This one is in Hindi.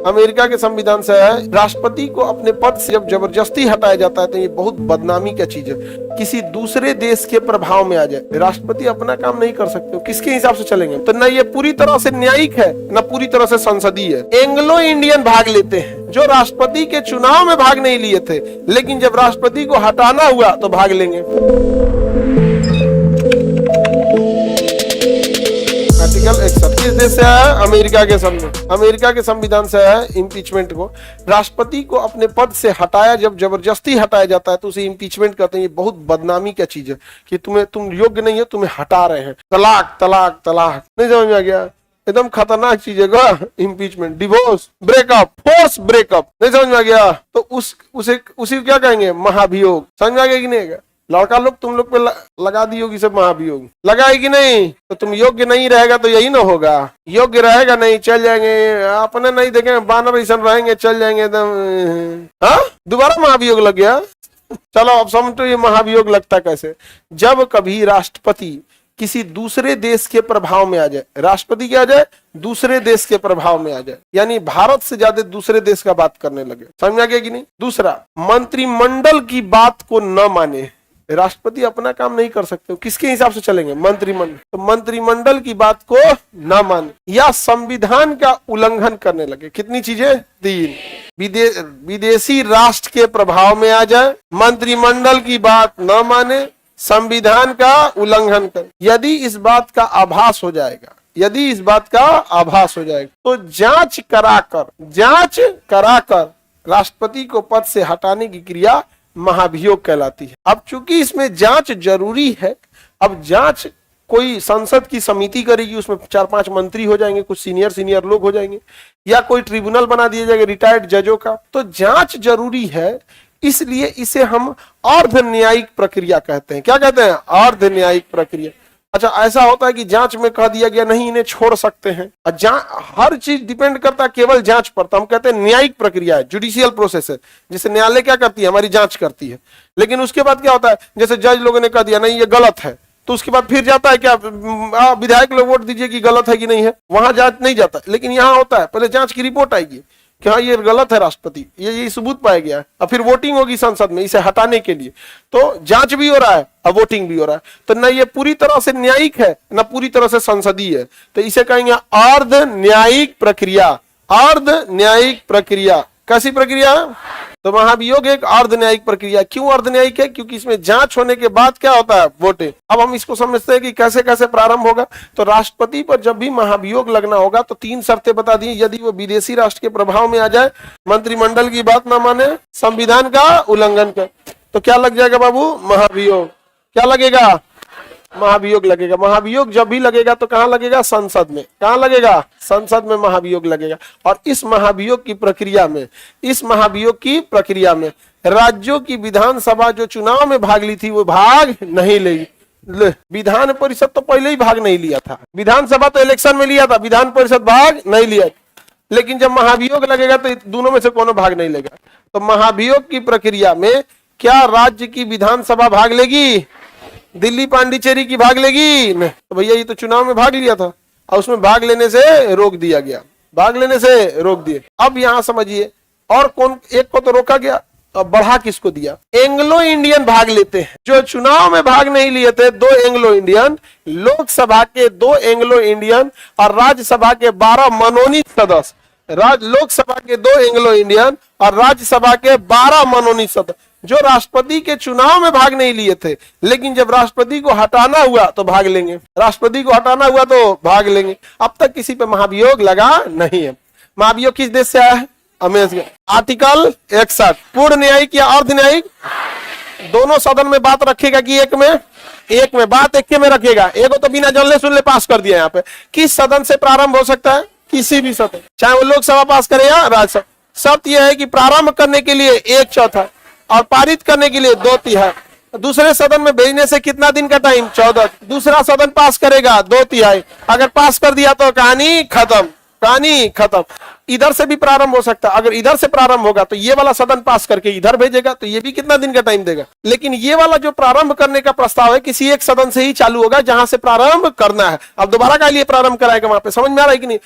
अमेरिका के संविधान से है, राष्ट्रपति को अपने पद से जब जबरदस्ती हटाया जाता है तो ये बहुत बदनामी का चीज है। किसी दूसरे देश के प्रभाव में आ जाए, राष्ट्रपति अपना काम नहीं कर सकते, किसके हिसाब से चलेंगे? तो न ये पूरी तरह से न्यायिक है, न पूरी तरह से संसदीय है। एंग्लो इंडियन भाग लेते हैं जो राष्ट्रपति के चुनाव में भाग नहीं लिए थे, लेकिन जब राष्ट्रपति को हटाना हुआ तो भाग लेंगे। आर्टिकल 61 किस देश से है? अमेरिका के संविधान से है इम्पीचमेंट को। राष्ट्रपति को अपने पद से हटाया जब जबरदस्ती हटाया जाता है तो उसे इम्पीचमेंट कहते हैं। ये बहुत बदनामी का चीज है कि तुम योग्य नहीं है, तुम्हें हटा रहे हैं। तलाक तलाक तलाक, नहीं समझ में आ गया? एकदम खतरनाक चीज है impeachment. Divorce, breakup, force breakup, नहीं समझ में आ गया? तो उसी क्या कहेंगे? महाभियोग। समझ में आ गया कि नहीं? लड़का लोग तुम लोग पे लगा दी होगी सब महाभियोग, लगाए कि नहीं? तो तुम योग्य नहीं रहेगा तो यही ना होगा। योग्य रहेगा नहीं, चल जाएंगे, अपने नहीं देखेंगे, बानर ऐसा रहेंगे, चल जाएंगे एकदम। हाँ, दोबारा महाभियोग लग गया। चलो अब समझो ये महाभियोग लगता कैसे। जब कभी राष्ट्रपति किसी दूसरे देश के प्रभाव में आ जाए, राष्ट्रपति क्या आ जाए? दूसरे देश के प्रभाव में आ जाए, यानी भारत से ज्यादा दूसरे देश का बात करने लगे। समझ आ गया कि नहीं? दूसरा, मंत्रिमंडल की बात को न माने। राष्ट्रपति अपना काम नहीं कर सकते, किसके हिसाब से चलेंगे? मंत्रिमंडल। तो मंत्रिमंडल की बात को ना माने या संविधान का उल्लंघन करने लगे। कितनी चीजें? 3। विदेशी राष्ट्र के प्रभाव में आ जाए, मंत्रिमंडल की बात न माने, संविधान का उल्लंघन करे। यदि इस बात का आभास हो जाएगा तो जांच कराकर राष्ट्रपति को पद से हटाने की क्रिया महाभियोग कहलाती है। अब चूंकि इसमें जांच जरूरी है, अब जांच कोई संसद की समिति करेगी, उसमें 4-5 मंत्री हो जाएंगे, कुछ सीनियर लोग हो जाएंगे, या कोई ट्रिब्यूनल बना दिया जाएगा रिटायर्ड जजों का। तो जांच जरूरी है, इसलिए इसे हम अर्ध न्यायिक प्रक्रिया कहते हैं। क्या कहते हैं? अर्ध न्यायिक प्रक्रिया। अच्छा, ऐसा होता है कि जांच में कह दिया गया नहीं इन्हें छोड़ सकते हैं। हर चीज डिपेंड करता है केवल जांच पर, तो हम कहते हैं न्यायिक प्रक्रिया है, जुडिशियल प्रोसेस है। जैसे न्यायालय क्या करती है? हमारी जांच करती है। लेकिन उसके बाद क्या होता है? जैसे जज लोगों ने कह दिया नहीं ये गलत है, तो उसके बाद फिर जाता है क्या? विधायक लोग वोट दीजिए कि गलत है कि नहीं है, वहां जांच नहीं जाता। लेकिन यहाँ होता है पहले जांच की रिपोर्ट आएगी कि हाँ ये गलत है, राष्ट्रपति ये सबूत पाया गया है, और फिर वोटिंग होगी संसद में इसे हटाने के लिए। तो जांच भी हो रहा है और वोटिंग भी हो रहा है। तो न ये पूरी तरह से न्यायिक है, न पूरी तरह से संसदीय है। तो इसे कहेंगे अर्ध न्यायिक प्रक्रिया। अर्ध न्यायिक प्रक्रिया कैसी प्रक्रिया? तो महाभियोग एक अर्ध न्यायिक प्रक्रिया। क्यों अर्ध न्यायिक है? क्योंकि इसमें जांच होने के बाद क्या होता है? वोटिंग। अब हम इसको समझते हैं कि कैसे कैसे प्रारंभ होगा। तो राष्ट्रपति पर जब भी महाभियोग लगना होगा तो 3 शर्तें बता दी। यदि वो विदेशी राष्ट्र के प्रभाव में आ जाए, मंत्रिमंडल की बात ना माने, संविधान का उल्लंघन कर, तो क्या लग जाएगा बाबू? महाभियोग। क्या लगेगा? महाभियोग लगेगा। महाभियोग जब भी लगेगा तो कहां लगेगा? संसद में। कहां लगेगा? संसद में महाभियोग लगेगा। और इस महाभियोग की प्रक्रिया में राज्यों की विधानसभा जो चुनाव में भाग ली थी वो भाग नहीं ली। विधान परिषद तो पहले ही भाग नहीं लिया था, विधानसभा तो इलेक्शन में लिया था, विधान परिषद भाग नहीं लिया। लेकिन जब महाभियोग लगेगा तो दोनों में से कोनो भाग नहीं लेगा। तो महाभियोग की प्रक्रिया में क्या राज्य की विधानसभा भाग लेगी? दिल्ली पांडिचेरी की भाग लेगी? नहीं। तो भैया ये तो चुनाव में भाग लिया था और उसमें भाग लेने से रोक दिया गया, अब यहां समझिए, और कौन एक को तो रोका गया, अब बढ़ा किसको दिया? एंग्लो इंडियन भाग लेते हैं। जो चुनाव में भाग नहीं लिए थे 2 एंग्लो इंडियन, लोकसभा के 2 एंग्लो इंडियन और राज्यसभा के 12 मनोनीत सदस्य। लोकसभा के 2 एंग्लो इंडियन और राज्यसभा के 12 मनोनीत सदस्य जो राष्ट्रपति के चुनाव में भाग नहीं लिए थे, लेकिन जब राष्ट्रपति को हटाना हुआ तो भाग लेंगे। अब तक किसी पे महाभियोग लगा नहीं है। महाभियोग किस देश से आया है? अमेरिका। आर्टिकल 61 पूर्ण न्यायिक या अर्ध न्यायिक? दोनों सदन में बात रखेगा कि एक में बात एक में रखेगा। एगो तो बिना जानले सुनले पास कर दिया। यहाँ पे किस सदन से प्रारंभ हो सकता है? किसी भी सदन, चाहे वो लोकसभा पास करे या राज्यसभा। शर्त यह है कि प्रारंभ करने के लिए 1/4 और पारित करने के लिए 2/3। दूसरे सदन में भेजने से कितना दिन का टाइम? 14। दूसरा सदन पास करेगा 2/3। अगर पास कर दिया तो कहानी खत्म। इधर से भी प्रारंभ हो सकता है। अगर इधर से प्रारंभ होगा तो ये वाला सदन पास करके इधर भेजेगा, तो ये भी कितना दिन का टाइम देगा। लेकिन ये वाला जो प्रारंभ करने का प्रस्ताव है किसी एक सदन से ही चालू होगा जहां से प्रारंभ करना है। अब दोबारा का लिए प्रारंभ कराएगा वहां पे, समझ में आ रहा है कि नहीं?